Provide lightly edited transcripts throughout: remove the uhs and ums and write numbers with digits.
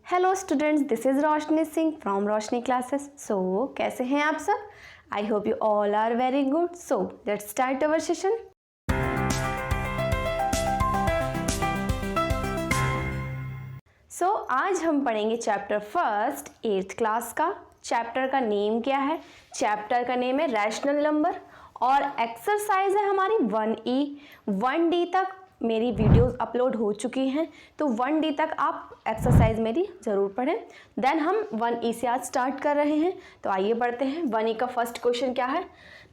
Hello students, this is Roshni Singh from Roshni classes. So कैसे हैं आप सब? I hope you all are very good. So let's start our session. So आज हम पढ़ेंगे चैप्टर फर्स्ट 8th क्लास का। चैप्टर का नेम क्या है? चैप्टर का नेम है रैशनल नंबर और एक्सरसाइज है हमारी 1E। 1D तक मेरी वीडियोस अपलोड हो चुकी हैं, तो 1D तक आप एक्सरसाइज मेरी ज़रूर पढ़ें। देन हम 1E से आज स्टार्ट कर रहे हैं, तो आइए पढ़ते हैं। 1E का फर्स्ट क्वेश्चन क्या है?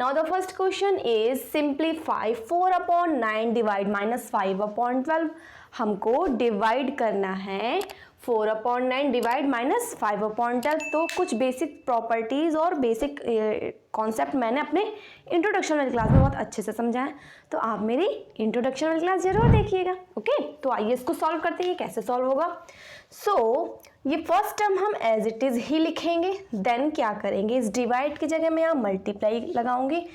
Now the first question is simplify 4/9 divide -5/12। हमको डिवाइड करना है 4/9 डिवाइड -5/12। तो कुछ बेसिक प्रॉपर्टीज़ और बेसिक कॉन्सेप्ट मैंने अपने इंट्रोडक्शन वाली क्लास में बहुत अच्छे से समझाया, तो आप मेरी इंट्रोडक्शन वाली क्लास जरूर देखिएगा। ओके, तो आइए इसको सॉल्व करते हैं। कैसे सॉल्व होगा? ये फर्स्ट टर्म हम एज इट इज़ ही लिखेंगे। देन क्या करेंगे, इस डिवाइड की जगह में यहाँ मल्टीप्लाई लगाऊंगी,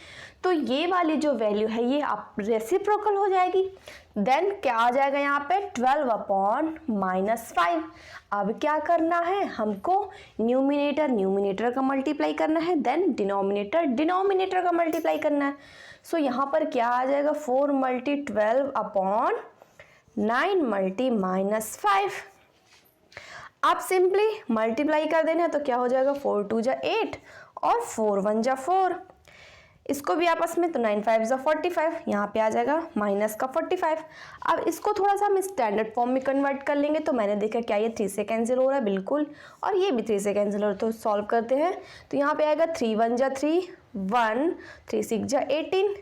तो ये वाली जो वैल्यू है ये आप रेसिप्रोकल हो जाएगी। देन क्या आ जाएगा यहाँ पे 12/-5। अब क्या करना है हमको, न्यूमिनेटर का मल्टीप्लाई करना है, देन डिनोमिनेटर का मल्टीप्लाई करना है। सो यहाँ पर क्या आ जाएगा 4 × 12/9 × -5। आप सिंपली मल्टीप्लाई कर देना है, तो क्या हो जाएगा 4 × 2 = 8 और 4 × 1 = 4। इसको भी आपस में, तो 9 × 5 = 45। यहाँ पे आ जाएगा माइनस का 45। अब इसको थोड़ा सा हम स्टैंडर्ड फॉर्म में कन्वर्ट कर लेंगे, तो मैंने देखा क्या ये 3 से कैंसिल हो रहा है, बिल्कुल, और ये भी 3 से कैंसिल हो रहा है। तो सॉल्व करते हैं, तो यहाँ पे आएगा 3 × 1 = 3, 1 3 × 6 = 18,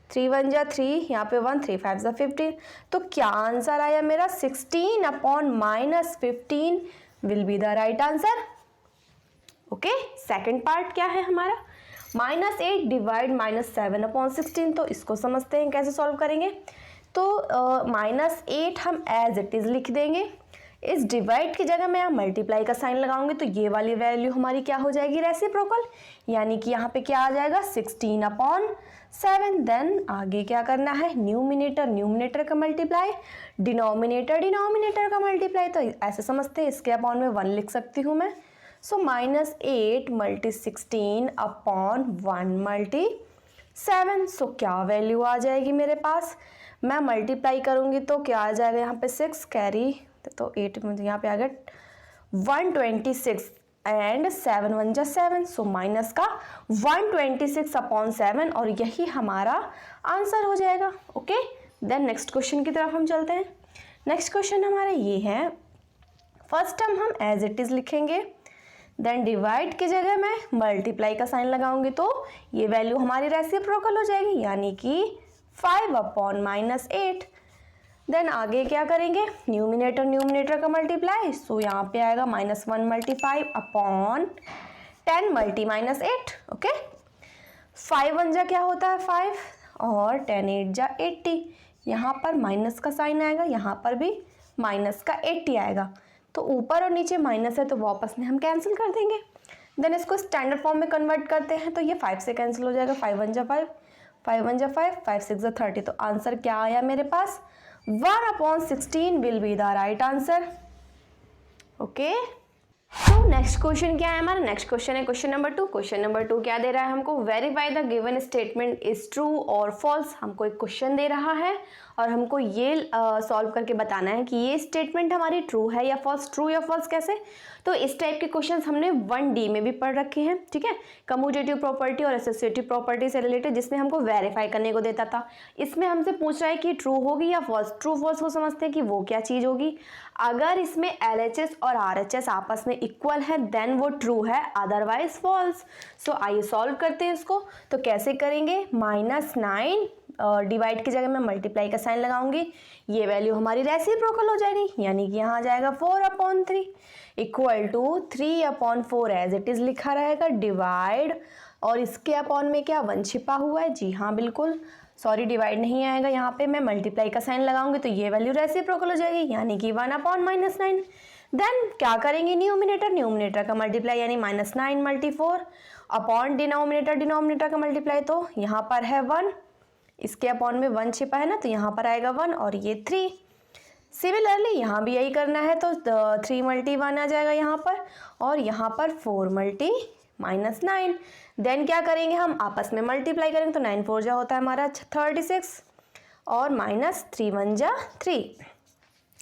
3 × 1 = 3, यहाँ पे 1 3 × 5 = 15। तो क्या आंसर आया मेरा 16/-15 will be the right answer. Okay, second part क्या है हमारा, -8 डिवाइड -7/16। तो इसको समझते हैं कैसे सॉल्व करेंगे। तो -8 हम एज इट इज लिख देंगे। इस डिवाइड की जगह मैं यहाँ मल्टीप्लाई का साइन लगाऊंगी, तो ये वाली वैल्यू हमारी क्या हो जाएगी, रेसिप्रोकल, यानी कि यहाँ पे क्या आ जाएगा 16/7। देन आगे क्या करना है, न्यूमिनेटर का मल्टीप्लाई, डिनोमिनेटर का मल्टीप्लाई। तो ऐसे समझते हैं, इसके अपॉन में 1 लिख सकती हूँ मैं। सो -8 × 16/1 × 7। सो क्या वैल्यू आ जाएगी मेरे पास, मैं मल्टीप्लाई करूंगी तो क्या आ जाएगा यहाँ पे 6 कैरी, तो 8 यहाँ पे आ गया 126 एंड 7 × 1 = 7। सो माइनस का 126/7 और यही हमारा आंसर हो जाएगा। ओके, देन नेक्स्ट क्वेश्चन की तरफ हम चलते हैं। नेक्स्ट क्वेश्चन हमारा ये है, फर्स्ट टर्म हम एज इट इज लिखेंगे, देन डिवाइड की जगह मैं मल्टीप्लाई का साइन लगाऊंगी, तो ये वैल्यू हमारी रेसिप्रोकल हो जाएगी, यानी कि 5/-8। देन आगे क्या करेंगे, न्यूमिनेटर का मल्टीप्लाई। सो यहाँ पे आएगा -1 × 5/10 × -8। ओके, 5 × 1 क्या होता है 5 और 10 × 8 = 80। यहाँ पर माइनस का साइन आएगा, यहाँ पर भी माइनस का 80 आएगा, तो ऊपर और नीचे माइनस है, तो वापस में हम कैंसिल कर देंगे। देन इसको स्टैंडर्ड फॉर्म में कन्वर्ट करते हैं, तो ये 5 से कैंसिल हो जाएगा, 5 × 1 = 5, 5 × 1 = 5, 5 × 6 = 30। तो आंसर क्या आया मेरे पास, 1/16 will be the right answer. Okay, तो नेक्स्ट क्वेश्चन क्या है हमारा, नेक्स्ट क्वेश्चन है क्वेश्चन नंबर 2। क्वेश्चन नंबर 2 क्या दे रहा है हमको, verify the given statement is true और फॉल्स। हमको एक क्वेश्चन दे रहा है और हमको ये सॉल्व करके बताना है कि ये स्टेटमेंट हमारी ट्रू है या फॉल्स। ट्रू या फॉल्स कैसे, तो इस टाइप के क्वेश्चंस हमने 1D में भी पढ़ रखे हैं, ठीक है, कम्यूटेटिव प्रॉपर्टी और एसोसिएटिव प्रॉपर्टी से रिलेटेड, जिसमें हमको वेरीफाई करने को देता था। इसमें हमसे पूछ रहा है कि ट्रू होगी या फॉल्स। ट्रू फॉल्स को समझते हैं कि वो क्या चीज़ होगी। अगर इसमें LHS और RHS आपस में इक्वल है देन वो ट्रू है, अदरवाइज फॉल्स। सो आइए सॉल्व करते हैं इसको। तो कैसे करेंगे, -9 डिवाइड की जगह मैं मल्टीप्लाई का साइन लगाऊंगी, ये वैल्यू हमारी रेसिप्रोकल हो जाएगी, यानी कि यहाँ आ जाएगा 4/3 equal to 3/4 as it is लिखा रहेगा, डिवाइड, और इसके अपॉन में क्या 1 छिपा हुआ है, जी हाँ बिल्कुल, सॉरी डिवाइड नहीं आएगा, यहाँ पे मैं मल्टीप्लाई का साइन लगाऊंगी, तो ये वैल्यू रेसिप्रोकल हो जाएगी, यानी कि 1/-9। देन क्या करेंगे, न्यूमिनेटर का मल्टीप्लाई, यानी -9 × 4 अपॉन डिनोमिनेटर का मल्टीप्लाई, तो यहाँ पर है 1, इसके अपॉन में 1 छिपा है ना, तो यहाँ पर आएगा 1 और ये 3। सिमिलरली यहाँ भी यही करना है, तो 3 मल्टी 1 आ जाएगा यहाँ पर, और यहाँ पर 4 मल्टी -9। देन क्या करेंगे, हम आपस में मल्टीप्लाई करेंगे, तो 9 4 जा होता है हमारा 36 और -3 1 जा 3।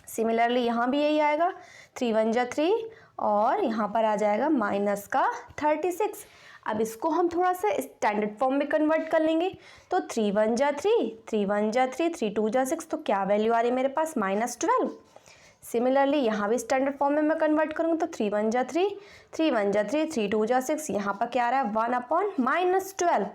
सिमिलरली यहाँ भी यही आएगा, 3 1 जा 3 और यहाँ पर आ जाएगा माइनस का 36। अब इसको हम थोड़ा सा स्टैंडर्ड फॉर्म में कन्वर्ट कर लेंगे, तो 3 1 जा 3, 3 1 जा 3, 3 2 जा 6, तो क्या वैल्यू आ रही है मेरे पास -12। सिमिलरली यहाँ भी स्टैंडर्ड फॉर्म में मैं कन्वर्ट करूँगी, तो 3 1 जा 3, 3 1 जा 3, 3 2 जा 6, यहाँ पर क्या आ रहा है 1/-12।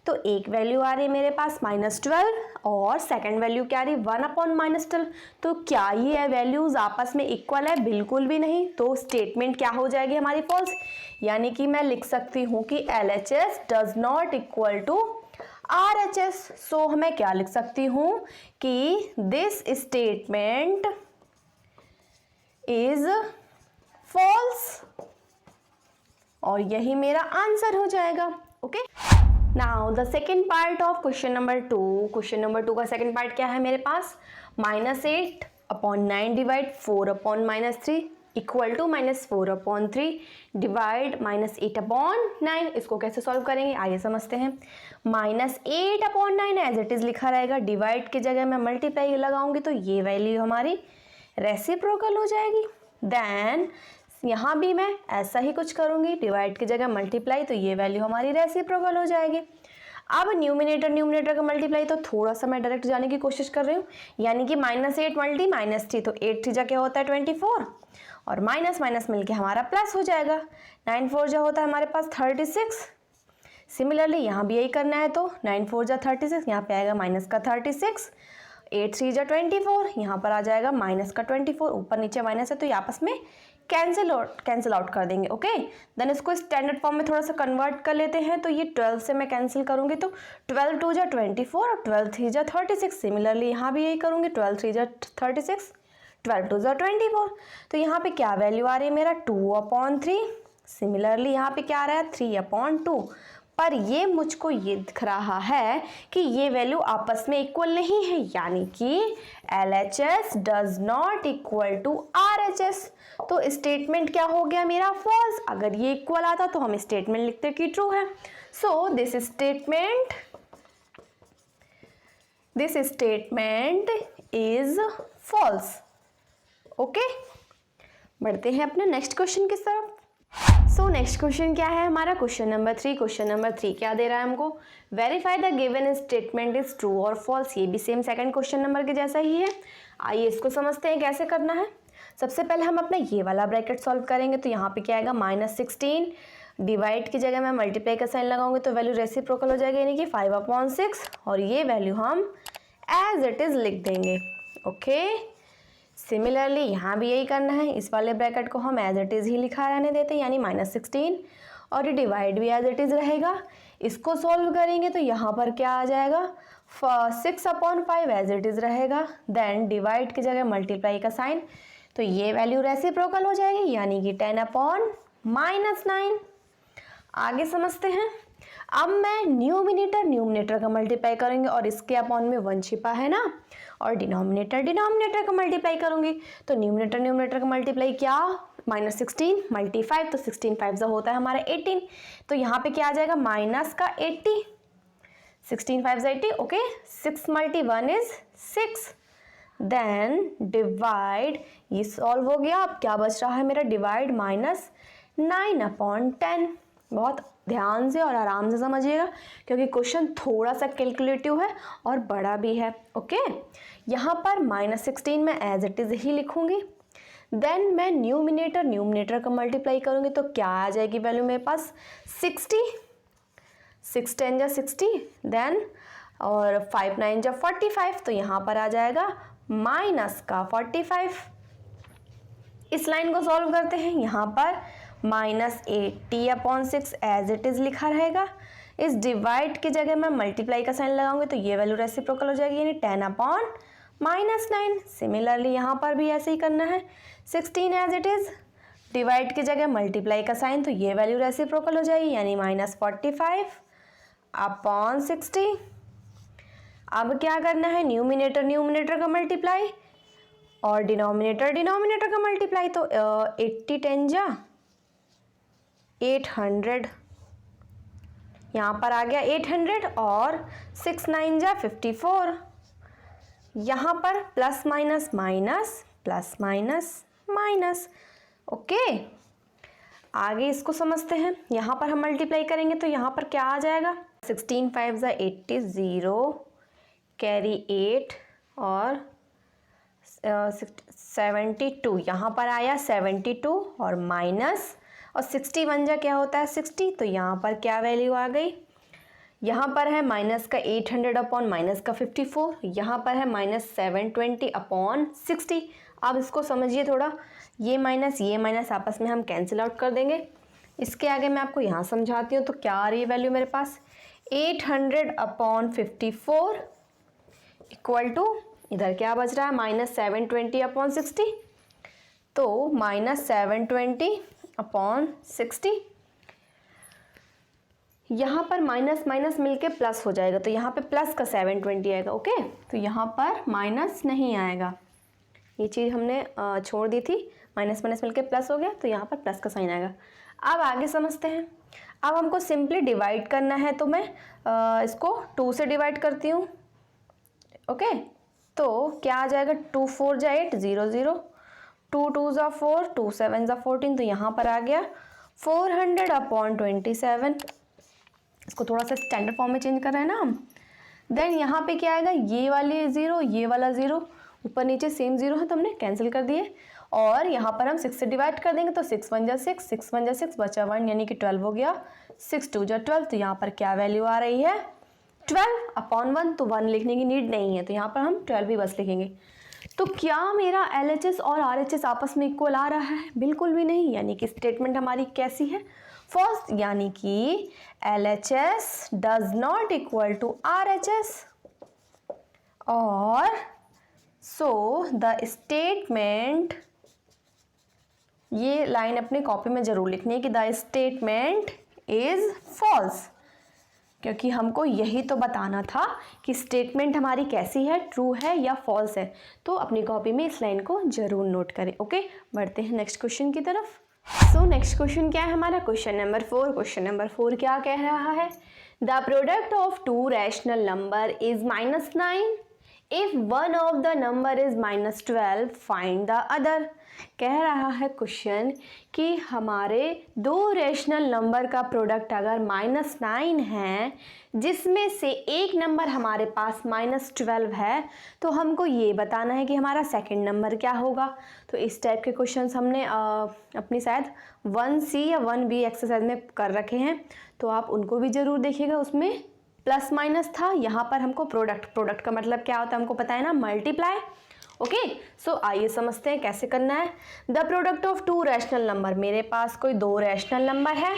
तो एक वैल्यू आ रही है मेरे पास -12 और सेकंड वैल्यू क्या आ रही है 1/-12। तो क्या ये वैल्यूज आपस में इक्वल है? बिल्कुल भी नहीं। तो स्टेटमेंट क्या हो जाएगी हमारी फॉल्स, यानी कि मैं लिख सकती हूँ कि LHS does not equal to RHS। So मैं क्या लिख सकती हूँ कि दिस स्टेटमेंट इज फॉल्स, और यही मेरा आंसर हो जाएगा। Okay, now the second part of question number 2। Question number 2 का सेकेंड पार्ट क्या है मेरे पास, -8/9 डिवाइड 4/-3 इक्वल टू -4/3 डिवाइड -8/9। इसको कैसे सॉल्व करेंगे आइए समझते हैं। -8/9 एज इट इज लिखा रहेगा, डिवाइड की जगह मैं मल्टीप्लाई लगाऊंगी, तो ये वैल्यू हमारी रेसिप्रोकल हो जाएगी। देन यहाँ भी मैं ऐसा ही कुछ करूँगी, डिवाइड की जगह मल्टीप्लाई, तो ये वैल्यू हमारी रेसिप्रोकल हो जाएगी। अब न्यूमिनेटर का मल्टीप्लाई, तो थोड़ा सा मैं डायरेक्ट जाने की कोशिश कर रही हूँ, यानी कि -8 मल्टी -3, तो 8 3 जा क्या होता है 24, और माइनस माइनस मिलके हमारा प्लस हो जाएगा। 9 4 जा होता है हमारे पास 36। सिमिलरली यहाँ भी यही करना है, तो 9 4 जा 36, यहाँ पे आएगा माइनस का 36, 8 3 जा 24, यहाँ पर आ जाएगा माइनस का 24, ऊपर नीचे माइनस है तो ये आपस में कैंसिल आउट कर देंगे। ओके, देन इसको स्टैंडर्ड फॉर्म में थोड़ा सा कन्वर्ट कर लेते हैं, तो ये 12 से मैं कैंसिल करूँगी, तो 12 2 जा 24 और 12 3 जा 36। सिमिलरली यहाँ भी यही करूँगी, 12 3 जा 36, 12 2 जा 24, तो यहाँ पे क्या वैल्यू आ रही है मेरा 2/3। सिमिलरली यहाँ पे क्या आ रहा है 3/2, पर ये मुझको ये दिख रहा है कि ये वैल्यू आपस में इक्वल नहीं है, यानी कि LHS does not equal to RHS। तो स्टेटमेंट क्या हो गया मेरा फॉल्स। अगर ये इक्वल आता तो हम स्टेटमेंट लिखते कि ट्रू है। So this statement is false. Okay, बढ़ते हैं अपने नेक्स्ट क्वेश्चन की तरफ। सो नेक्स्ट क्वेश्चन क्या है हमारा, क्वेश्चन नंबर 3। क्वेश्चन नंबर 3 क्या दे रहा है हमको, verify the given statement is true और फॉल्स। ये भी सेम सेकंड क्वेश्चन नंबर के जैसा ही है। आइए इसको समझते हैं कैसे करना है। सबसे पहले हम अपना ये वाला ब्रैकेट सॉल्व करेंगे, तो यहाँ पे क्या आएगा -16, डिवाइड की जगह मैं मल्टीप्लाई का साइन लगाऊंगी तो वैल्यू रेसिप्रोकल हो जाएगी, यानी कि 5/6, और ये वैल्यू हम एज इट इज लिख देंगे। ओके, सिमिलरली यहाँ भी यही करना है, इस वाले ब्रैकेट को हम एज इट इज़ ही लिखा रहने देते हैं, यानी -16, और ये डिवाइड भी एज इट इज़ रहेगा। इसको सॉल्व करेंगे तो यहाँ पर क्या आ जाएगा 6/5 एज इट इज़ रहेगा। देन डिवाइड की जगह मल्टीप्लाई का साइन, तो ये वैल्यू रेसिप्रोकल हो जाएगी, यानी कि 10/-9। आगे समझते हैं। अब मैं न्यूमिनेटर का मल्टीप्लाई करेंगे, और इसके अपॉन में 1 छिपा है ना, और डिनोमिनेटर का मल्टीप्लाई करूंगी, तो न्यूमिनेटर का मल्टीप्लाई क्या, -16 मल्टी 5, तो 16 5 होता है हमारा 18, तो यहाँ पे क्या आ जाएगा माइनस का 80, 16 5 80। Okay, 6 multi 1 is 6। Then divide, ये सॉल्व हो गया। अब क्या बच रहा है मेरा, डिवाइड -9/10। बहुत ध्यान से और आराम से समझिएगा, क्योंकि क्वेश्चन थोड़ा सा कैलकुलेटिव है और बड़ा भी है। ओके, यहाँ पर -16 मैं एज इट इज ही लिखूंगी। देन मैं न्यूमिनेटर का मल्टीप्लाई करूंगी, तो क्या आ जाएगी वैल्यू मेरे पास 60, 6 10 जा 60, देन और 5 9 जा 45, तो यहाँ पर आ जाएगा माइनस का 45। इस लाइन को सॉल्व करते हैं, यहाँ पर -80/6 एज इट इज लिखा रहेगा। इस डिवाइड की जगह मैं मल्टीप्लाई का साइन लगाऊंगी, तो ये वैल्यू रेसिप्रोकल हो जाएगी, यानी 10/-9। सिमिलरली यहाँ पर भी ऐसे ही करना है, 16 एज इट इज, डिवाइड की जगह मल्टीप्लाई का साइन, तो ये वैल्यू रेसिप्रोकल हो जाएगी, यानी -45/60। अब क्या करना है, न्यूमिनेटर का मल्टीप्लाई, और डिनोमिनेटर का मल्टीप्लाई, तो 80 10 जा 800, यहाँ पर आ गया 800 और 6 9 जा 54, यहाँ पर plus minus minus plus minus minus. Okay, आगे इसको समझते हैं। यहाँ पर हम मल्टीप्लाई करेंगे तो यहाँ पर क्या आ जाएगा, 16 5 जा 80, 0 कैरी 8 और 72, यहाँ पर आया 72 और माइनस, और 61 जा क्या होता है 60, तो यहाँ पर क्या वैल्यू आ गई, यहाँ पर है माइनस का 800 अपॉन माइनस का 54, यहाँ पर है माइनस 720 अपॉन 60। अब इसको समझिए थोड़ा, ये माइनस आपस में हम कैंसिल आउट कर देंगे। इसके आगे मैं आपको यहाँ समझाती हूँ। तो क्या आ रही है वैल्यू मेरे पास, 800 अपॉन 54 इक्वल टू, इधर क्या बच रहा है माइनस 720 अपॉन 60, तो माइनस 720 अपॉन 60, यहाँ पर माइनस माइनस मिलके प्लस हो जाएगा, तो यहाँ पे प्लस का 720 आएगा। ओके, तो यहाँ पर माइनस नहीं आएगा, ये चीज़ हमने छोड़ दी थी, माइनस माइनस मिलके प्लस हो गया, तो यहाँ पर प्लस का साइन आएगा। अब आगे समझते हैं। अब हमको सिंपली डिवाइड करना है, तो मैं इसको 2 से डिवाइड करती हूँ। ओके, तो क्या आ जाएगा, 2 4 जा 8 0 0, 2 2 जा 4, 2 7 जा 14, तो यहाँ पर आ गया 400 अपॉन 27। इसको थोड़ा सा स्टैंडर्ड फॉर्म में चेंज कर रहे हैं ना हम। देन यहाँ पे क्या आएगा, ये वाले 0 ये वाला 0, ऊपर नीचे सेम 0 है तो हमने कैंसिल कर दिए, और यहाँ पर हम 6 से डिवाइड कर देंगे, तो 6 1 जा 6, 6 1 जा 6, बचा 1 यानी कि 12 हो गया, 6 2 जा 12, तो यहाँ पर क्या वैल्यू आ रही है 12 अपॉन 1, तो 1 लिखने की नीड नहीं है, तो यहाँ पर हम 12 भी बस लिखेंगे। तो क्या मेरा LHS और RHS आपस में इक्वल आ रहा है, बिल्कुल भी नहीं, यानी कि स्टेटमेंट हमारी कैसी है, फर्स्ट, यानी कि LHS does not equal to RHS, और सो द स्टेटमेंट, ये लाइन अपनी कॉपी में जरूर लिखनी है कि द स्टेटमेंट इज फॉल्स, क्योंकि हमको यही तो बताना था कि स्टेटमेंट हमारी कैसी है, ट्रू है या फॉल्स है। तो अपनी कॉपी में इस लाइन को जरूर नोट करें। ओके, बढ़ते हैं नेक्स्ट क्वेश्चन की तरफ। सो नेक्स्ट क्वेश्चन क्या है हमारा, क्वेश्चन नंबर 4। क्वेश्चन नंबर 4 क्या कह रहा है, the product of 2 rational number is -9 if one of the number is -12 find the other. कह रहा है क्वेश्चन कि हमारे 2 रैशनल नंबर का प्रोडक्ट अगर -9 है, जिसमें से एक नंबर हमारे पास -12 है, तो हमको ये बताना है कि हमारा सेकंड नंबर क्या होगा। तो इस टाइप के क्वेश्चंस हमने अपनी शायद 1C या 1B एक्सरसाइज में कर रखे हैं, तो आप उनको भी ज़रूर देखिएगा। उसमें प्लस माइनस था, यहाँ पर हमको प्रोडक्ट का मतलब क्या होता है हमको पता है ना, मल्टीप्लाई। ओके, सो आइए समझते हैं कैसे करना है। The product of 2 rational number, मेरे पास कोई 2 रैशनल नंबर है,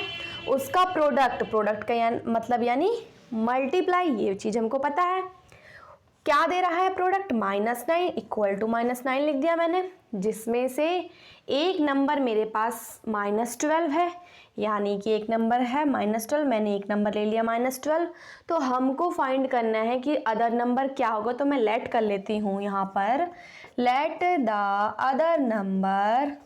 उसका प्रोडक्ट का मतलब यानी मल्टीप्लाई, ये चीज़ हमको पता है। क्या दे रहा है प्रोडक्ट, -9 इक्वल टू -9 लिख दिया मैंने, जिसमें से एक नंबर मेरे पास -12 है, यानी कि एक नंबर है -12, मैंने एक नंबर ले लिया -12। तो हमको फाइंड करना है कि अदर नंबर क्या होगा, तो मैं लेट कर लेती हूँ यहाँ पर, let the other number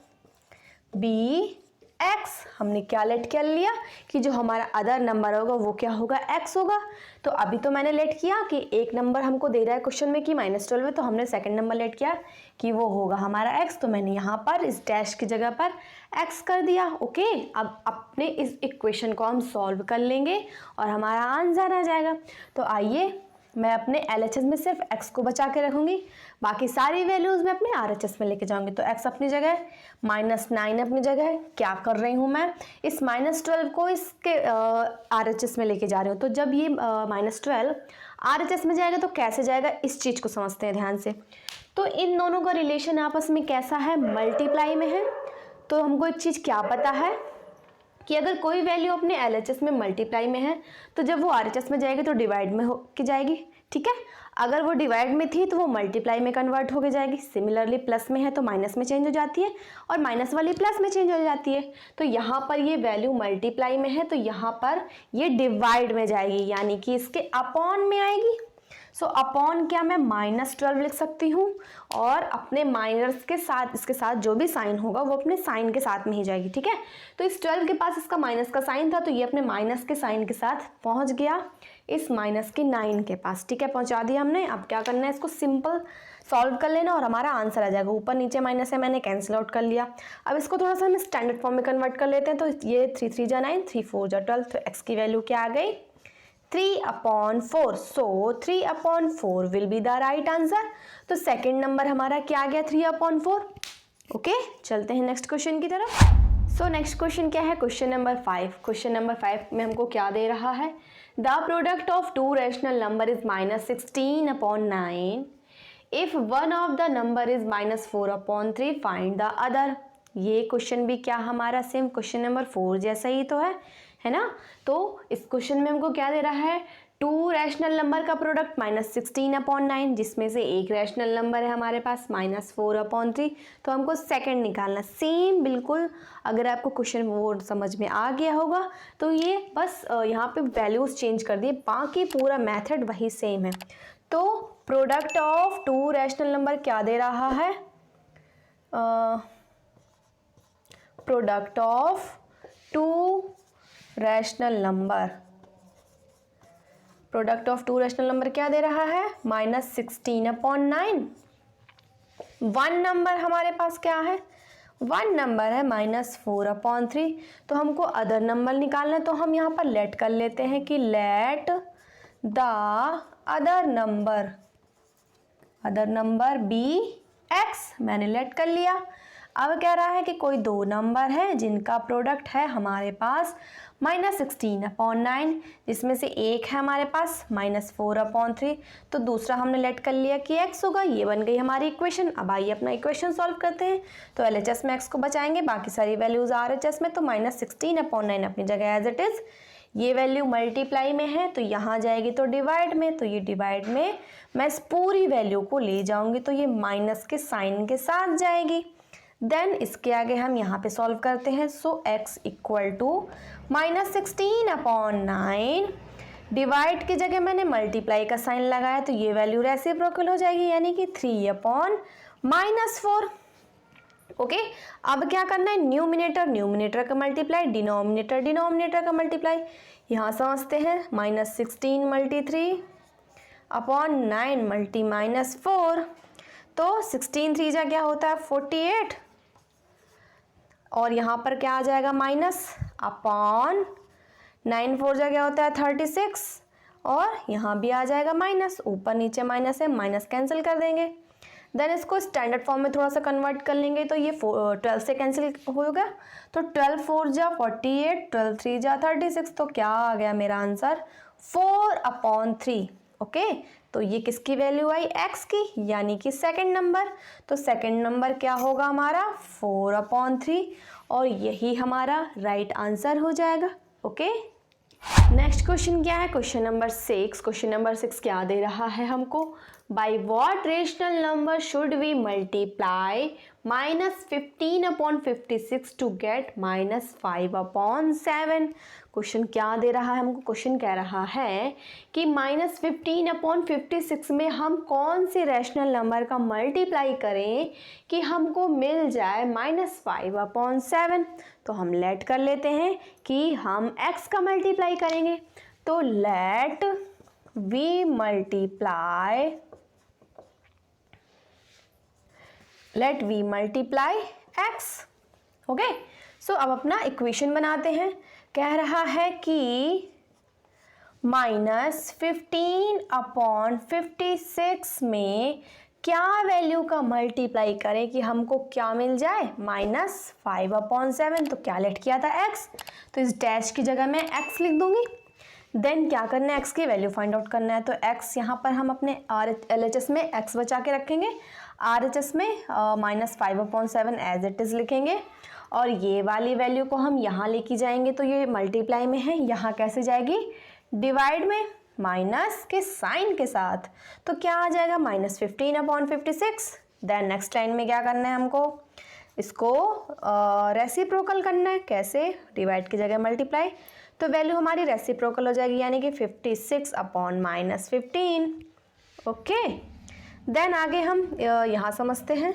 be x। हमने क्या लेट कर लिया कि जो हमारा अदर नंबर होगा वो क्या होगा, x होगा। तो अभी तो मैंने लेट किया कि एक नंबर हमको दे रहा है क्वेश्चन में कि -12 है, तो हमने सेकंड नंबर लेट किया कि वो होगा हमारा x, तो मैंने यहाँ पर इस डैश की जगह पर x कर दिया। ओके, अब अपने इस इक्वेशन को हम सॉल्व कर लेंगे और हमारा आंसर आ जाएगा। तो आइए मैं अपने LHS में सिर्फ x को बचा के रखूँगी, बाकी सारी वैल्यूज़ मैं अपने RHS में लेके जाऊँगी। तो x अपनी जगह है, -9 अपनी जगह है। क्या कर रही हूँ मैं, इस -12 को इसके RHS में लेके जा रही हूँ। तो जब ये -12 RHS में जाएगा तो कैसे जाएगा, इस चीज़ को समझते हैं ध्यान से। तो इन दोनों का रिलेशन आपस में कैसा है, मल्टीप्लाई में है। तो हमको एक चीज़ क्या पता है कि अगर कोई वैल्यू अपने LHS में मल्टीप्लाई में है, तो जब वो RHS में जाएगी तो डिवाइड में हो के जाएगी, ठीक है। अगर वो डिवाइड में थी तो वो मल्टीप्लाई में कन्वर्ट होके जाएगी। सिमिलरली प्लस में है तो माइनस में चेंज हो जाती है, और माइनस वाली प्लस में चेंज हो जाती है। तो यहाँ पर ये वैल्यू मल्टीप्लाई में है, तो यहाँ पर ये डिवाइड में जाएगी, यानी कि इसके अपॉन में आएगी। सो अपॉन क्या मैं -12 लिख सकती हूँ, और अपने माइनस के साथ इसके साथ जो भी साइन होगा वो अपने साइन के साथ में ही जाएगी, ठीक है। तो इस 12 के पास इसका माइनस का साइन था, तो ये अपने माइनस के साइन के साथ पहुंच गया इस माइनस की 9 के पास, ठीक है, पहुंचा दिया हमने। अब क्या करना है, इसको सिंपल सॉल्व कर लेना और हमारा आंसर आ जाएगा। ऊपर नीचे माइनस है, मैंने कैंसिल आउट कर लिया। अब इसको थोड़ा सा हम स्टैंडर्ड फॉर्म में कन्वर्ट कर लेते हैं। तो ये 3 3 जा 9, 3 4 जा 12, तो एक्स की वैल्यू क्या आ गई, 3/4। सो 3/4 will be the right answer. तो सेकेंड नंबर हमारा क्या आ गया, 3/4। ओके, चलते हैं नेक्स्ट क्वेश्चन की तरफ। सो नेक्स्ट क्वेश्चन क्या है, क्वेश्चन नंबर 5। क्वेश्चन नंबर 5 में हमको क्या दे रहा है, the product of to rational number is -16/9 if one of the number is -4/3 find the other. ये क्वेश्चन भी क्या हमारा सेम क्वेश्चन नंबर 4 जैसा ही तो है ना। तो इस क्वेश्चन में हमको क्या दे रहा है, टू रैशनल नंबर का प्रोडक्ट -16/9, जिसमें से एक रैशनल नंबर है हमारे पास -4/3। तो हमको सेकंड निकालना। सेम बिल्कुल, अगर आपको क्वेश्चन वो समझ में आ गया होगा तो ये बस यहाँ पे वैल्यूज चेंज कर दिए, बाकी पूरा मेथड वही सेम है। तो product of to rational number क्या दे रहा है, product of to rational number, product of to rational number क्या दे रहा है, -16/9। वन नंबर हमारे पास क्या है, वन नंबर है -4/3। तो हमको अदर नंबर निकालना है, तो हम यहाँ पर लेट कर लेते हैं कि let the other number be x. मैंने लेट कर लिया। अब कह रहा है कि कोई दो नंबर है जिनका प्रोडक्ट है हमारे पास -16/9, जिसमें से एक है हमारे पास -4/3। तो दूसरा हमने लेट कर लिया कि x होगा। ये बन गई हमारी इक्वेशन। अब आइए अपना इक्वेशन सॉल्व करते हैं। तो LHS में x को बचाएंगे, बाकी सारी वैल्यूज RHS में। तो -16/9 अपनी जगह एज इट इज। ये वैल्यू मल्टीप्लाई में है तो यहाँ जाएगी तो डिवाइड में, तो ये डिवाइड में मैं इस पूरी वैल्यू को ले जाऊंगी तो ये माइनस के साइन के साथ जाएगी। देन इसके आगे हम यहाँ पे सॉल्व करते हैं। सो x इक्वल टू -16/9, डिवाइड की जगह मैंने मल्टीप्लाई का साइन लगाया तो ये वैल्यू रेसिप्रोकल हो जाएगी, यानी कि 3/-4। ओके, अब क्या करना है, न्यूमिनेटर का मल्टीप्लाई, डिनोमिनेटर का मल्टीप्लाई। यहाँ समझते हैं, -16 × 3/9 × -4। तो 16 3 जा क्या होता है 48, और यहाँ पर क्या आ जाएगा माइनस, अपॉन 9 4 जा क्या होता है 36, और यहाँ भी आ जाएगा माइनस, ऊपर नीचे माइनस है, माइनस कैंसिल कर देंगे। देन इसको स्टैंडर्ड फॉर्म में थोड़ा सा कन्वर्ट कर लेंगे तो ये 12 से कैंसिल होगा। तो 12 4 जा 48, 12 3 जा 36। तो क्या आ गया मेरा आंसर, 4/3। ओके, तो ये किसकी वैल्यू आई, x की, यानी कि सेकंड नंबर। तो सेकंड नंबर क्या होगा हमारा 4/3, और यही हमारा राइट आंसर हो जाएगा। ओके, नेक्स्ट क्वेश्चन क्या है, क्वेश्चन नंबर 6। क्वेश्चन नंबर 6 क्या दे रहा है हमको, by what rational number should we multiply -15/56 to get -5/7। Question क्या दे रहा है हमको, क्वेश्चन कह रहा है कि -15/56 में हम कौन से रैशनल नंबर का मल्टीप्लाई करें कि हमको मिल जाए -5/7। तो हम लेट कर लेते हैं कि हम x का मल्टीप्लाई करेंगे। तो let we multiply x। Okay, so अब अपना इक्वेशन बनाते हैं। कह रहा है कि -15/56 में क्या वैल्यू का मल्टीप्लाई करें कि हमको क्या मिल जाए, -5/7। तो क्या लेट किया था x, तो इस डैश की जगह मैं x लिख दूंगी। देन क्या करना है, x की वैल्यू फाइंड आउट करना है। तो x यहाँ पर हम अपने LHS में x बचा के रखेंगे, RHS में -5/7 एज इट इज लिखेंगे, और ये वाली वैल्यू को हम यहाँ लेके जाएंगे तो ये मल्टीप्लाई में है, यहाँ कैसे जाएगी, डिवाइड में, माइनस के साइन के साथ। तो क्या आ जाएगा -15/56। देन नेक्स्ट लाइन में क्या करना है हमको, इसको रेसिप्रोकल करना है। कैसे, डिवाइड की जगह मल्टीप्लाई, तो वैल्यू हमारी रेसिप्रोकल हो जाएगी, यानी कि 56/-15। ओके, देन आगे हम यहाँ समझते हैं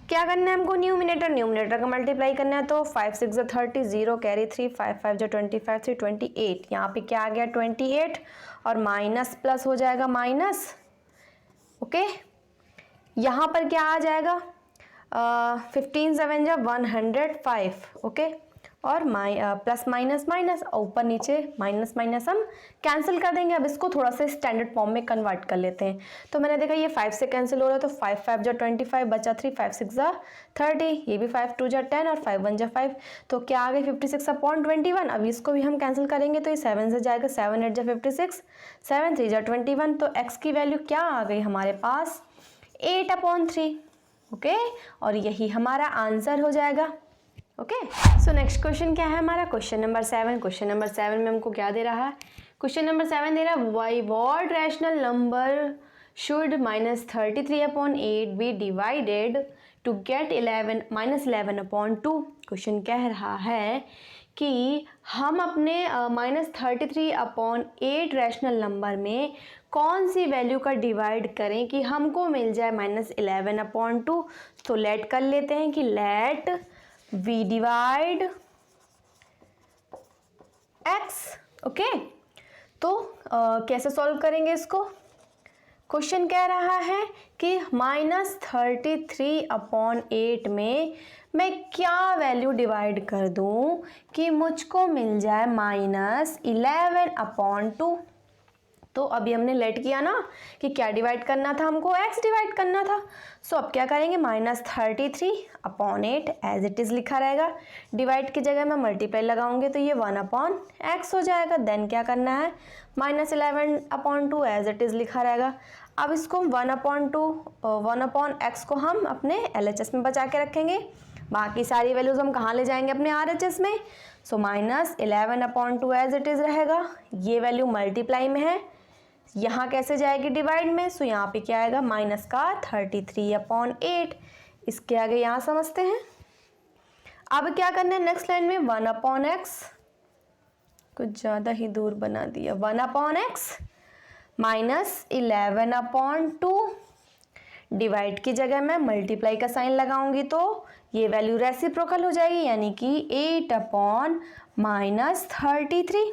क्या करना है हमको, न्यूमिनेटर का मल्टीप्लाई करना है। तो 5 6 30, 0 कैरी 3, 5 5 25, 3 28। यहाँ पे क्या आ गया 28 और माइनस प्लस हो जाएगा माइनस। ओके, यहाँ पर क्या आ जाएगा 15 7 जा 105। ओके, और प्लस माइनस माइनस, ऊपर नीचे माइनस माइनस हम कैंसिल कर देंगे। अब इसको थोड़ा सा स्टैंडर्ड फॉर्म में कन्वर्ट कर लेते हैं। तो मैंने देखा ये 5 से कैंसिल हो रहा है, तो 5 5 जा 25 बचा 3, 5 6 जा 30, ये भी 5 2 जा 10 और 5 1 जा 5। तो क्या आ गई 56/21। अब इसको भी हम कैंसिल करेंगे तो ये 7 से जाएगा, 7 8 जा 56, 7 3 जा 21। तो x की वैल्यू क्या आ गई हमारे पास 8/3। ओके, और यही हमारा आंसर हो जाएगा। ओके, सो नेक्स्ट क्वेश्चन क्या है हमारा, क्वेश्चन नंबर 7। क्वेश्चन नंबर 7 में हमको क्या दे रहा है, क्वेश्चन नंबर 7 दे रहा है by what rational number should -33/8 be divided to get 11/2। Question कह रहा है कि हम अपने -33/8 रैशनल नंबर में कौन सी वैल्यू का डिवाइड करें कि हमको मिल जाए -11/2। तो लेट कर लेते हैं कि let we divide x। Okay, तो कैसे सॉल्व करेंगे इसको, क्वेश्चन कह रहा है कि -33/8 में मैं क्या वैल्यू डिवाइड कर दूं कि मुझको मिल जाए -11/2। तो अभी हमने लेट किया ना कि क्या डिवाइड करना था हमको, x डिवाइड करना था। सो अब क्या करेंगे -33/8 एज इट इज़ लिखा रहेगा, डिवाइड की जगह मैं मल्टीप्लाई लगाऊंगी तो ये 1/x हो जाएगा। देन क्या करना है -11/2 एज इट इज़ लिखा रहेगा। अब इसको 1/x को हम अपने LHS में बचा के रखेंगे, बाकी सारी वैल्यूज हम कहाँ ले जाएंगे अपने RHS में। सो -11/2 एज इट इज़ रहेगा, ये वैल्यू मल्टीप्लाई में है, यहाँ कैसे जाएगी डिवाइड में। सो यहाँ पे क्या आएगा माइनस का 33/8। इसके आगे यहाँ समझते हैं। अब क्या करना है नेक्स्ट लाइन में 1/x, कुछ ज़्यादा ही दूर बना दिया, 1/x -11/2 डिवाइड की जगह मैं मल्टीप्लाई का साइन लगाऊंगी तो ये वैल्यू रेसिप्रोकल हो जाएगी, यानी कि 8/33।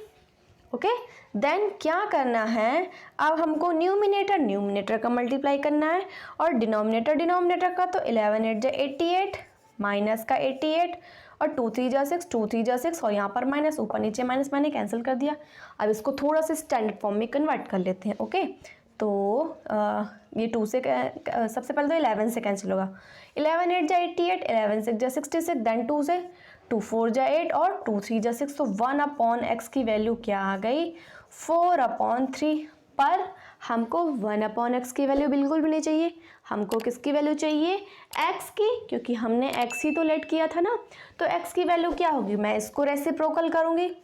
ओके, देन क्या करना है, अब हमको न्यूमिनेटर का मल्टीप्लाई करना है और डिनोमिनेटर का। तो 11 8 जा 88, माइनस का 88 और 2 3 जा 6, 2 3 जा 6 और यहाँ पर माइनस, ऊपर नीचे माइनस मैंने कैंसिल कर दिया। अब इसको थोड़ा सा स्टैंडर्ड फॉर्म में कन्वर्ट कर लेते हैं। ओके, तो ये 2 से सबसे पहले तो 11 से कैंसिल होगा, 11 8 जा 88, 11 6 जा 66, देन 2 से 2 4 जा 8 और 2 3 जा 6। तो 1/x की वैल्यू क्या आ गई 4/3। पर हमको 1/x की वैल्यू बिल्कुल भी नहीं चाहिए, हमको किसकी वैल्यू चाहिए x की, क्योंकि हमने x ही तो लेट किया था ना। तो x की वैल्यू क्या होगी, मैं इसको रेसिप्रोकल करूँगी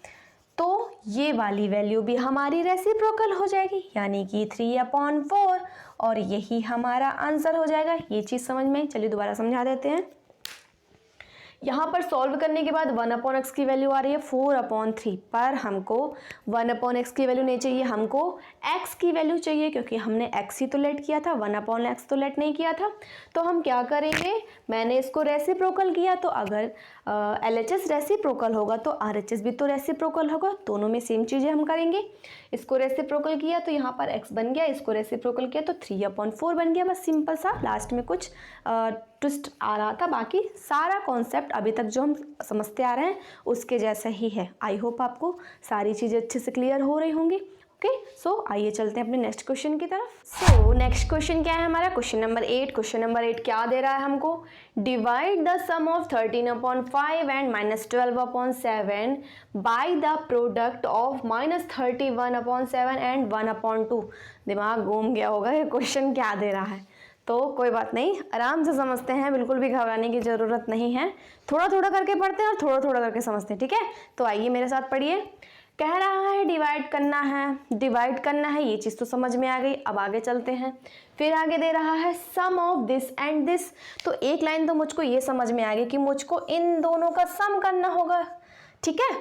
तो ये वाली वैल्यू भी हमारी रेसिप्रोकल हो जाएगी, यानी कि 3/4 और यही हमारा आंसर हो जाएगा। ये चीज़ समझ में, चलिए दोबारा समझा देते हैं। यहाँ पर सॉल्व करने के बाद 1/x की वैल्यू आ रही है 4/3, पर हमको 1/x की वैल्यू नहीं चाहिए, हमको x की वैल्यू चाहिए, क्योंकि हमने x ही तो लेट किया था, 1/x तो लेट नहीं किया था। तो हम क्या करेंगे, मैंने इसको रेसिप्रोकल किया, तो अगर LHS रेसिप्रोकल होगा तो RHS भी तो रेसिप्रोकल होगा, दोनों में सेम चीज़ें हम करेंगे। इसको रेसिप्रोकल किया तो यहाँ पर x बन गया, इसको रेसिप्रोकल किया तो 3/4 बन गया। बस सिंपल सा, लास्ट में कुछ ट्विस्ट आ रहा था, बाकी सारा कॉन्सेप्ट अभी तक जो हम समझते आ रहे हैं उसके जैसा ही है। आई होप आपको सारी चीज़ें अच्छे से क्लियर हो रही होंगी। ओके, सो आइए चलते हैं अपने नेक्स्ट क्वेश्चन की तरफ। सो नेक्स्ट क्वेश्चन क्या है हमारा, क्वेश्चन नंबर 8। क्वेश्चन नंबर 8 क्या दे रहा है हमको, divide the sum of 13/5 and -12/7 by the product of -31/7 and 1/2। दिमाग घूम गया होगा ये क्वेश्चन क्या दे रहा है, तो कोई बात नहीं, आराम से समझते हैं, बिल्कुल भी घबराने की ज़रूरत नहीं है। थोड़ा थोड़ा करके पढ़ते हैं और थोड़ा थोड़ा करके समझते हैं, ठीक है। तो आइए मेरे साथ पढ़िए। कह रहा है डिवाइड करना है, ये चीज़ तो समझ में आ गई। अब आगे चलते हैं, फिर आगे दे रहा है सम ऑफ दिस एंड दिस। तो एक लाइन तो मुझको ये समझ में आ गई कि मुझको इन दोनों का सम करना होगा, ठीक है।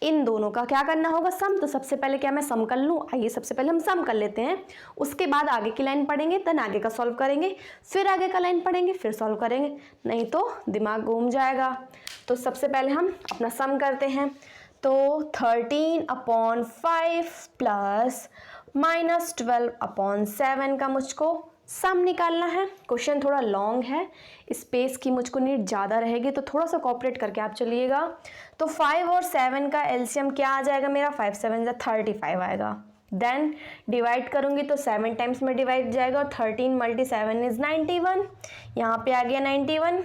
इन दोनों का क्या करना होगा, सम। तो सबसे पहले क्या मैं सम कर लूँ, आइए सबसे पहले हम सम कर लेते हैं, उसके बाद आगे की लाइन पढ़ेंगे, देन आगे का सॉल्व करेंगे, फिर आगे का लाइन पढ़ेंगे, फिर सॉल्व करेंगे, नहीं तो दिमाग घूम जाएगा। तो सबसे पहले हम अपना सम करते हैं। तो 13/5 प्लस -12/7 का मुझको सम निकालना है। क्वेश्चन थोड़ा लॉन्ग है, स्पेस की मुझको नीड ज़्यादा रहेगी, तो थोड़ा सा कोऑपरेट करके आप चलिएगा। तो 5 और 7 का एलसीएम क्या आ जाएगा मेरा, 5 7 जा 35 आएगा। देन डिवाइड करूँगी तो 7 टाइम्स में डिवाइड जाएगा, और 13 × 7 इज़ 91, यहाँ पे आ गया 91।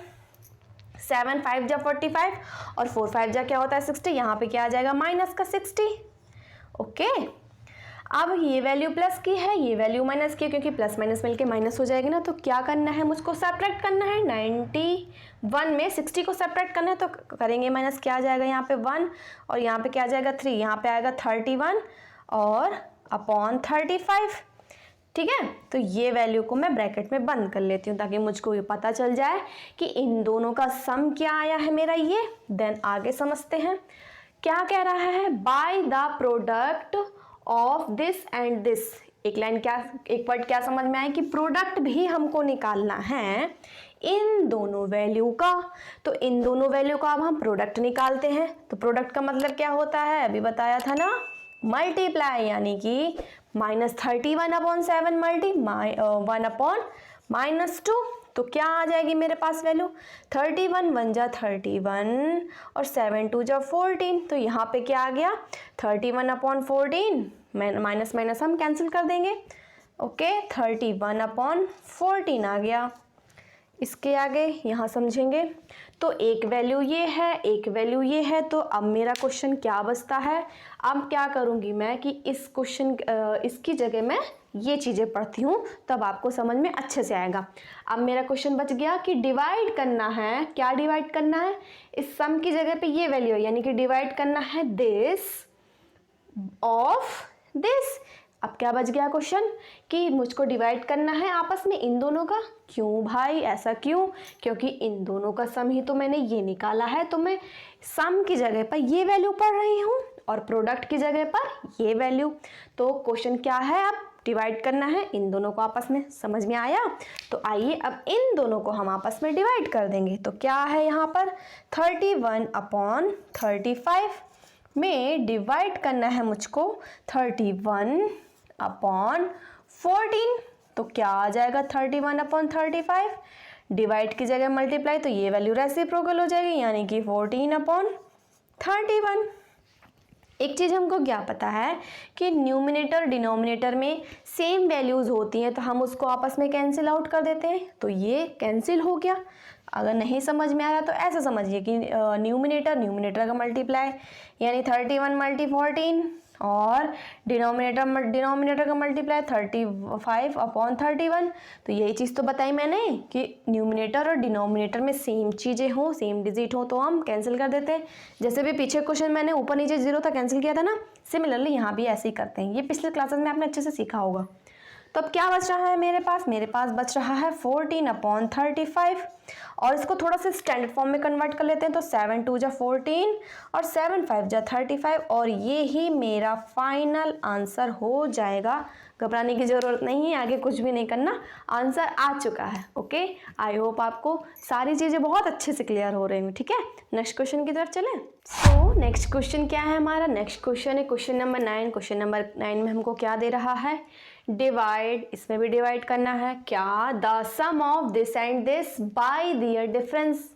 7 5 जा 45 और 4 5 जा क्या होता है 60, यहाँ पे क्या आ जाएगा माइनस का 60। ओके, अब ये वैल्यू प्लस की है, ये वैल्यू माइनस की है, क्योंकि प्लस माइनस मिलके माइनस हो जाएगी ना। तो क्या करना है, मुझको सब्ट्रैक्ट करना है। 91 में 60 को सब्ट्रैक्ट करना है, तो करेंगे माइनस, क्या आ जाएगा यहाँ पे 1 और यहाँ पे क्या आ जाएगा 3, यहाँ पे आएगा 31 और अपॉन 35। ठीक है, तो ये वैल्यू को मैं ब्रैकेट में बंद कर लेती हूँ ताकि मुझको ये पता चल जाए कि इन दोनों का सम क्या आया है मेरा ये। देन आगे समझते हैं क्या कह रहा है, bye the product of this and this. एक लाइन क्या, एक वर्ड क्या समझ में आए कि प्रोडक्ट भी हमको निकालना है इन दोनों वैल्यू का। तो इन दोनों वैल्यू का अब हम प्रोडक्ट निकालते हैं। तो प्रोडक्ट का मतलब क्या होता है, अभी बताया था ना, मल्टीप्लाई, यानी कि -31/7 मल्टी 1/-2। तो क्या आ जाएगी मेरे पास वैल्यू, 31 1 जा 31 और 7 2 जा 14। तो यहाँ पे क्या आ गया 31/14, माइनस माइनस हम कैंसिल कर देंगे। ओके, 31/14 आ गया। इसके आगे यहाँ समझेंगे। तो एक वैल्यू ये है, एक वैल्यू ये है। तो अब मेरा क्वेश्चन क्या बचता है, अब क्या करूँगी मैं कि इस क्वेश्चन इसकी जगह मैं ये चीज़ें पढ़ती हूँ, तब आपको समझ में अच्छे से आएगा। अब मेरा क्वेश्चन बच गया कि डिवाइड करना है, क्या डिवाइड करना है, इस सम की जगह पे ये वैल्यू है, यानी कि डिवाइड करना है दिस ऑफ दिस। अब क्या बच गया क्वेश्चन कि मुझको डिवाइड करना है आपस में इन दोनों का। क्यों भाई, ऐसा क्यों, क्योंकि इन दोनों का सम ही तो मैंने ये निकाला है, तो मैं सम की जगह पर ये वैल्यू पढ़ रही हूँ और प्रोडक्ट की जगह पर ये वैल्यू। तो क्वेश्चन क्या है, अब डिवाइड करना है इन दोनों को आपस में। समझ में आया? तो आइए अब इन दोनों को हम आपस में डिवाइड कर देंगे। तो क्या है यहाँ पर 31/35 में डिवाइड करना है मुझको 31/14। तो क्या आ जाएगा 31/35, डिवाइड की जगह मल्टीप्लाई, तो ये वैल्यू रेसिप्रोकल हो जाएगी, यानी कि 14/31। एक चीज़ हमको क्या पता है कि न्यूमिनेटर डिनोमिनेटर में सेम वैल्यूज़ होती हैं, तो हम उसको आपस में कैंसिल आउट कर देते हैं। तो ये कैंसिल हो गया। अगर नहीं समझ में आ रहा तो ऐसा समझिए कि न्यूमिनेटर का मल्टीप्लाई, यानी 31 × 14, और डिनोमिनेटर का मल्टीप्लाई 35/31। तो यही चीज़ तो बताई मैंने कि न्यूमिनेटर और डिनोमिनेटर में सेम चीज़ें हों, सेम डिजिट हो, तो हम कैंसिल कर देते हैं। जैसे भी पीछे क्वेश्चन मैंने ऊपर नीचे 0 था कैंसिल किया था ना, सिमिलरली यहाँ भी ऐसे ही करते हैं। ये पिछले क्लासेस में आपने अच्छे से सीखा होगा। तो अब क्या बच रहा है मेरे पास बच रहा है 14/35, और इसको थोड़ा सा स्टैंडर्ड फॉर्म में कन्वर्ट कर लेते हैं। तो 7 2 जा 14 और 7 5 जा 35, और ये ही मेरा फाइनल आंसर हो जाएगा। घबराने की ज़रूरत नहीं है, आगे कुछ भी नहीं करना, आंसर आ चुका है। ओके, आई होप आपको सारी चीज़ें बहुत अच्छे से क्लियर हो रही हैं। ठीक है, नेक्स्ट क्वेश्चन की तरफ चलें। सो नेक्स्ट क्वेश्चन क्या है हमारा, नेक्स्ट क्वेश्चन है क्वेश्चन नंबर 9। क्वेश्चन नंबर 9 में हमको क्या दे रहा है, डिवाइड, इसमें भी डिवाइड करना है। क्या, the sum of this and this by their difference.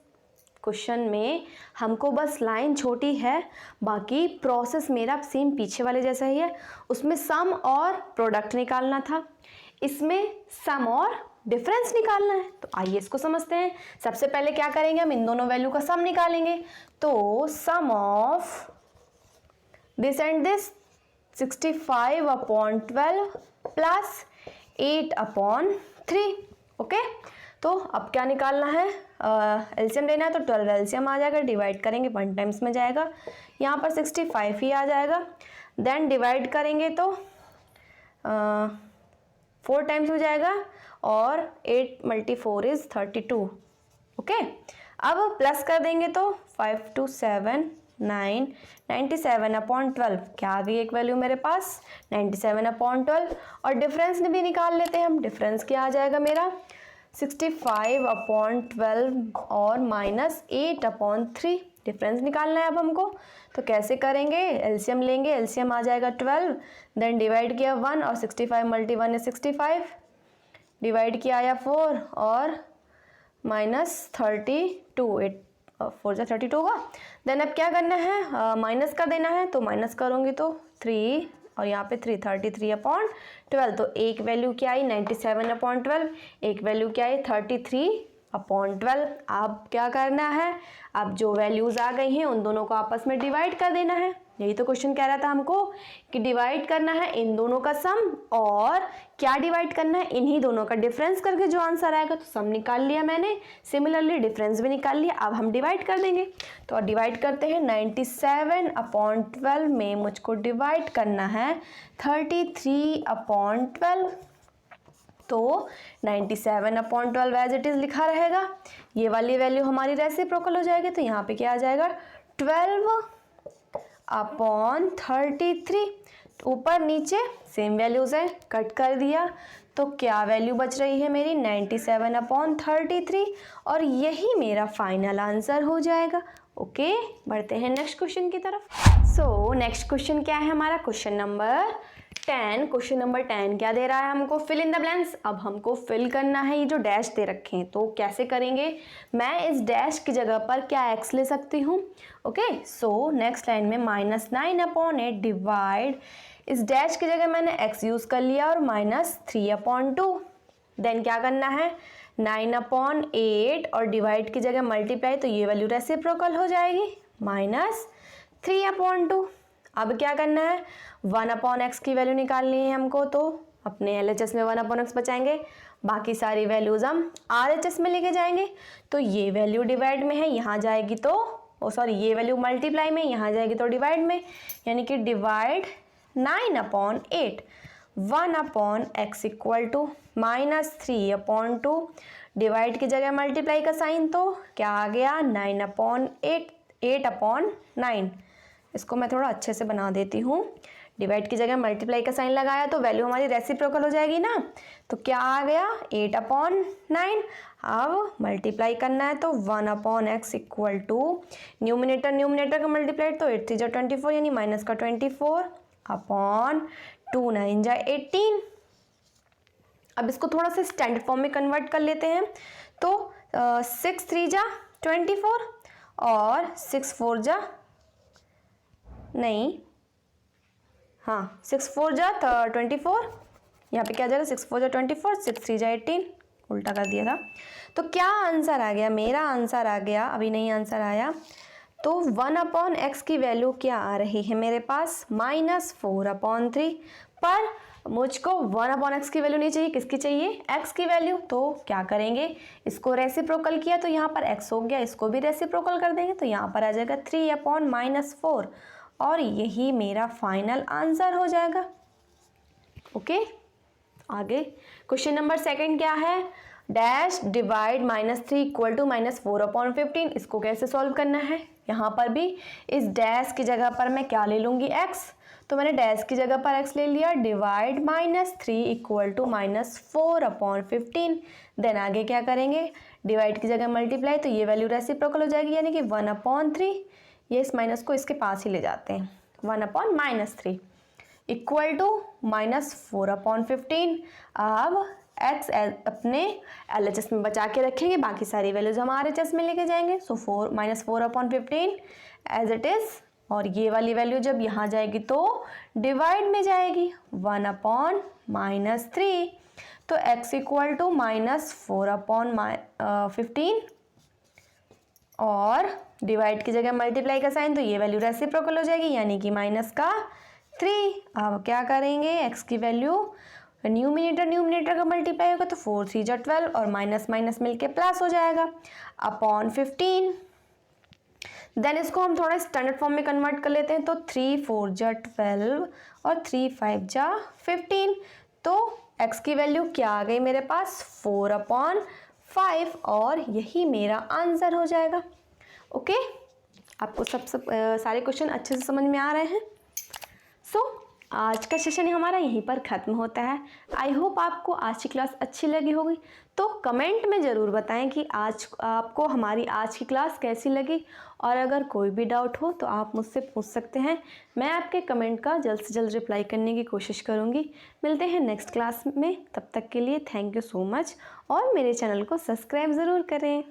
Question में हमको बस लाइन छोटी है, बाकी प्रोसेस मेरा सेम पीछे वाले जैसा ही है। उसमें सम और प्रोडक्ट निकालना था, इसमें सम और डिफरेंस निकालना है। तो आइए इसको समझते हैं। सबसे पहले क्या करेंगे, हम इन दोनों वैल्यू का सम निकालेंगे। तो sum of this and this 65/12 plus 8/3। Okay, तो अब क्या निकालना है, एलसीएम लेना है। तो 12 एलसीएम आ जाएगा, डिवाइड करेंगे 1 टाइम्स में जाएगा, यहाँ पर 65 ही आ जाएगा। देन डिवाइड करेंगे तो 4 टाइम्स हो जाएगा, और 8 × 4 इज़ 32। ओके, अब प्लस कर देंगे तो 5 2 7 9, 97/12 क्या आ गई एक वैल्यू मेरे पास 97/12 और डिफरेंस भी निकाल लेते हैं हम। डिफरेंस क्या आ जाएगा मेरा 65/12 और -8/3 डिफरेंस निकालना है अब हमको। तो कैसे करेंगे, एलसीएम लेंगे, एलसीएम आ जाएगा 12, देन डिवाइड किया 1 और 65 × 1 is 65, डिवाइड किया आया 4 और -32, 8 4 जा 32 होगा। देन अब क्या करना है, माइनस कर देना है, तो माइनस करूँगी तो 3 और यहाँ पे 3 33/12। तो एक वैल्यू क्या आई 97/12, एक वैल्यू क्या आई 33/12। अब क्या करना है, अब जो वैल्यूज़ आ गई हैं उन दोनों को आपस में डिवाइड कर देना है। यही तो क्वेश्चन कह रहा था हमको कि डिवाइड करना है इन दोनों का सम और क्या डिवाइड करना है इन्हीं दोनों का डिफरेंस करके जो आंसर आएगा। तो सम निकाल लिया मैंने, सिमिलरली डिफरेंस भी निकाल लिया। अब हम डिवाइड कर देंगे, तो डिवाइड करते हैं 97/12 में मुझको डिवाइड करना है 33/12। तो 97/12 एज इट इज़ लिखा रहेगा। ये वाली वैल्यू हमारी रेसिप्रोकल हो जाएगी, तो यहाँ पे क्या आ जाएगा 12/33। ऊपर नीचे सेम वैल्यूज़ है, कट कर दिया तो क्या वैल्यू बच रही है मेरी 97/33 और यही मेरा फाइनल आंसर हो जाएगा। ओके, बढ़ते हैं नेक्स्ट क्वेश्चन की तरफ। सो नेक्स्ट क्वेश्चन क्या है हमारा, क्वेश्चन नंबर 10। क्वेश्चन नंबर 10 क्या दे रहा है हमको, फिल इन द ब्लैंक्स। अब हमको फिल करना है ये जो डैश दे रखे हैं, तो कैसे करेंगे, मैं इस डैश की जगह पर क्या x ले सकती हूँ। ओके, सो नेक्स्ट लाइन में -9/8 डिवाइड, इस डैश की जगह मैंने x यूज़ कर लिया और -3/2। देन क्या करना है 9/8 और डिवाइड की जगह मल्टीप्लाई, तो ये वैल्यू रेसिप्रोकल हो जाएगी -3/2। अब क्या करना है 1/x की वैल्यू निकालनी है हमको, तो अपने LHS में 1/x बचाएंगे, बाकी सारी वैल्यूज़ हम RHS में लेके जाएंगे। तो ये वैल्यू डिवाइड में है, यहाँ जाएगी तो ये वैल्यू मल्टीप्लाई में, यहाँ जाएगी तो डिवाइड में, यानी कि divide 9/8 1/x equal to -3/2, divide की जगह मल्टीप्लाई का साइन, तो क्या आ गया 9/8 8/9। इसको मैं थोड़ा अच्छे से बना देती हूँ, डिवाइड की जगह मल्टीप्लाई का साइन लगाया तो वैल्यू हमारी रेसिप्रोकल हो जाएगी ना, तो क्या आ गया 8/9। अब मल्टीप्लाई करना है तो 1/x इक्वल टू न्यूमिनेटर का मल्टीप्लाई, तो 8 3 जा 24 यानी माइनस का 24/2 9 जा 18। अब इसको थोड़ा सा स्टैंडर्ड फॉर्म में कन्वर्ट कर लेते हैं, तो 6 3 जा 24 और 6 4 जा 6 4 जा 24, यहाँ पे क्या जाएगा 6 4 जा 24, 6 3 जा 18, उल्टा कर दिया था। तो क्या आंसर आ गया, मेरा आंसर आ गया, अभी नहीं आंसर आया, तो 1/x की वैल्यू क्या आ रही है मेरे पास -4/3। पर मुझको 1/x की वैल्यू नहीं चाहिए, किसकी चाहिए, x की वैल्यू। तो क्या करेंगे, इसको रेसिप्रोकल किया तो यहाँ पर x हो गया, इसको भी रेसिप्रोकल कर देंगे तो यहाँ पर आ जाएगा 3/-4 और यही मेरा फाइनल आंसर हो जाएगा। ओके, आगे क्वेश्चन नंबर 2 क्या है, डैश डिवाइड -3 इक्वल टू -4/15। इसको कैसे सॉल्व करना है, यहाँ पर भी इस डैश की जगह पर मैं क्या ले लूँगी x, तो मैंने डैश की जगह पर x ले लिया, डिवाइड -3 इक्वल टू -4/15। देन आगे क्या करेंगे, डिवाइड की जगह मल्टीप्लाई, तो ये वैल्यू रेसिप्रोकल हो जाएगी यानी कि 1/3, ये इस माइनस को इसके पास ही ले जाते हैं, 1/-3 इक्वल टू -4/15। अब x अपने LHS में बचा के रखेंगे, बाकी सारी वैल्यूज हम RHS में लेके जाएंगे। सो -4/15 एज इट इज़, और ये वाली वैल्यू जब यहाँ जाएगी तो डिवाइड में जाएगी 1/-3, तो x इक्वल टू -4/15 और डिवाइड की जगह मल्टीप्लाई का साइन, तो ये वैल्यू रेसिप्रोकल हो जाएगी यानी कि -3। अब क्या करेंगे, x की वैल्यू न्यूमिनेटर का मल्टीप्लाई होगा तो 4 3 जा 12 और माइनस माइनस मिलके प्लस हो जाएगा /15। देन इसको हम थोड़ा स्टैंडर्ड फॉर्म में कन्वर्ट कर लेते हैं, तो 3 4 जा 12 और 3 5 जा 15। तो x की वैल्यू क्या आ गई मेरे पास 4/5 और यही मेरा आंसर हो जाएगा। ओके, आपको सब सारे क्वेश्चन अच्छे से समझ में आ रहे हैं। सो आज का सेशन हमारा यहीं पर ख़त्म होता है। आई होप आपको आज की क्लास अच्छी लगी होगी। तो कमेंट में ज़रूर बताएं कि आज आपको हमारी आज की क्लास कैसी लगी, और अगर कोई भी डाउट हो तो आप मुझसे पूछ सकते हैं। मैं आपके कमेंट का जल्द से जल्द रिप्लाई करने की कोशिश करूँगी। मिलते हैं नेक्स्ट क्लास में, तब तक के लिए थैंक यू सो मच, और मेरे चैनल को सब्सक्राइब ज़रूर करें।